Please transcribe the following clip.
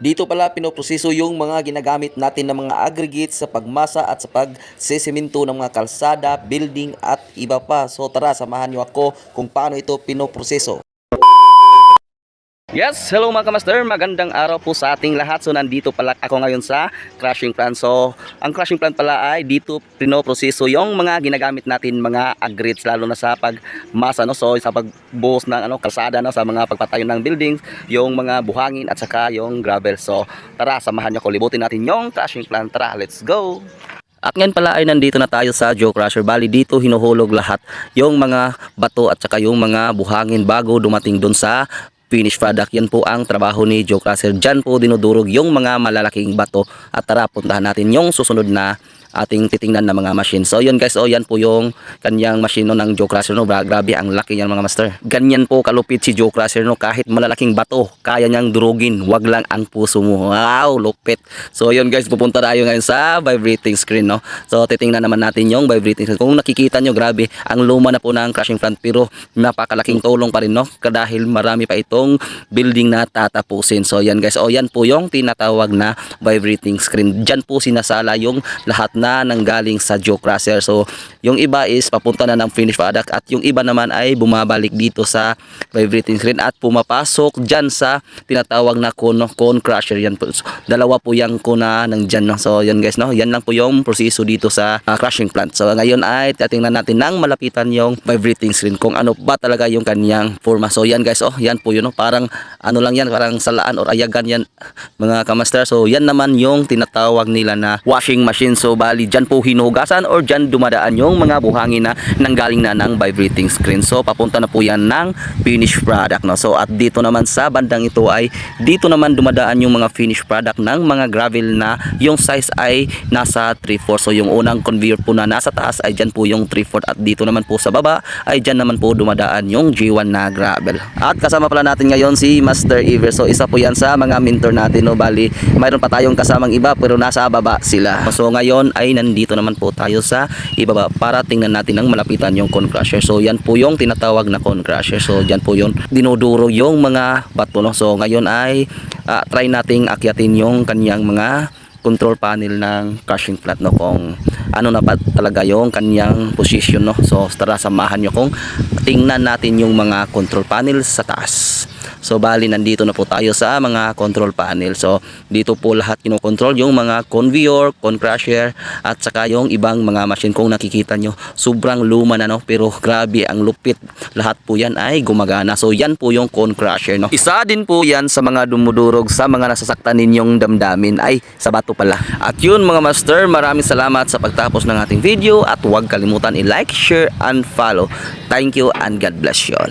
Dito pala pinoproseso yung mga ginagamit natin ng mga aggregates sa pagmasa at sa pagsesemento ng mga kalsada, building at iba pa. So tara, samahan niyo ako kung paano ito pinoproseso. Yes, hello mga kamaster, magandang araw po sa ating lahat. So nandito pala ako ngayon sa crushing plant. So ang crushing plant pala ay dito pinoproseso yung mga ginagamit natin mga aggregates, lalo na sa pagmasa, no? So sa pagbuhos ng kalsada, no? Sa mga pagpatayo ng buildings, yung mga buhangin at saka yung gravel. So tara, samahan niyo ako, libutin natin yung crushing plant. Tara, let's go! At ngayon pala ay nandito na tayo sa Joe Crusher. Bali dito hinuhulog lahat yung mga bato at saka yung mga buhangin bago dumating dun sa finished product. Yan po ang trabaho ni Joe Crusher. Diyan po dinudurog yung mga malalaking bato. At tara, puntahan natin yung susunod na ating titingnan na mga machine. So yun guys, yan po yung kanyang machine no, ng Joe Crusher, no? Grabe ang laki niyan mga master. Ganyan po kalupit si Joe Crusher, no? Kahit malalaking bato kaya niyang durugin, wag lang ang puso mo. Wow, lupit. So yun guys, pupunta tayo ngayon sa vibrating screen, no? So titingnan naman natin yung vibrating screen. Kung nakikita nyo, grabe ang luma na po ng crushing plant, pero napakalaking tulong pa rin, no? Dahil marami pa itong building na tatapusin. So yan guys, yan po yung tinatawag na vibrating screen. Diyan po sinasala yung lahat na nanggaling sa Joe Crusher. So yung iba is papunta na ng finished product at yung iba naman ay bumabalik dito sa vibrating screen at pumapasok dyan sa tinatawag na cone crusher. Yan po. So, dalawa po yung kuna ng dyan, no? So yan guys, no? Yan lang po yung proseso dito sa crushing plant. So ngayon ay titingnan natin ng malapitan yung vibrating screen kung ano ba talaga yung kanyang forma. So yan guys, yan po yun, no? Parang ano lang yan, parang salaan or ayagan yan mga kamaster. So yan naman yung tinatawag nila na washing machine. So bali dyan po hinugasan or dyan dumadaan yung mga buhangin na nanggaling na ng vibrating screen. So papunta na po yan ng finished product, no? So at dito naman sa bandang ito ay dito naman dumadaan yung mga finished product ng mga gravel na yung size ay nasa 3/4. So yung unang conveyor po na nasa taas ay dyan po yung 3/4 at dito naman po sa baba ay dyan naman po dumadaan yung G1 na gravel. At kasama pala natin ngayon si Master Ever. So isa po yan sa mga mentor natin, no? Bali mayroon pa tayong kasamang iba pero nasa baba sila. So ngayon ay nandito naman po tayo sa ibaba para tingnan natin ang malapitan yung cone crusher. So yan po yung tinatawag na cone crusher. So dyan po yung dinuduro yung mga bato, no? So ngayon ay try nating akyatin yung kanyang mga control panel ng crushing plant, no? Kung ano na pa talaga yung kanyang position, no? So tara, samahan nyo kung tingnan natin yung mga control panel sa taas. So bali nandito na po tayo sa mga control panel. So dito po lahat kinokontrol yung mga conveyor, cone crusher at saka yung ibang mga machine. Kung nakikita nyo, sobrang luma na, no? Pero grabe ang lupit. Lahat po yan ay gumagana. So yan po yung cone crusher, no? Isa din po yan sa mga dumudurog sa mga nasasaktan ninyong damdamin ay sa bato pala. At yun mga master, maraming salamat sa pagtapos ng ating video at huwag kalimutan i-like, share and follow. Thank you and God bless you all.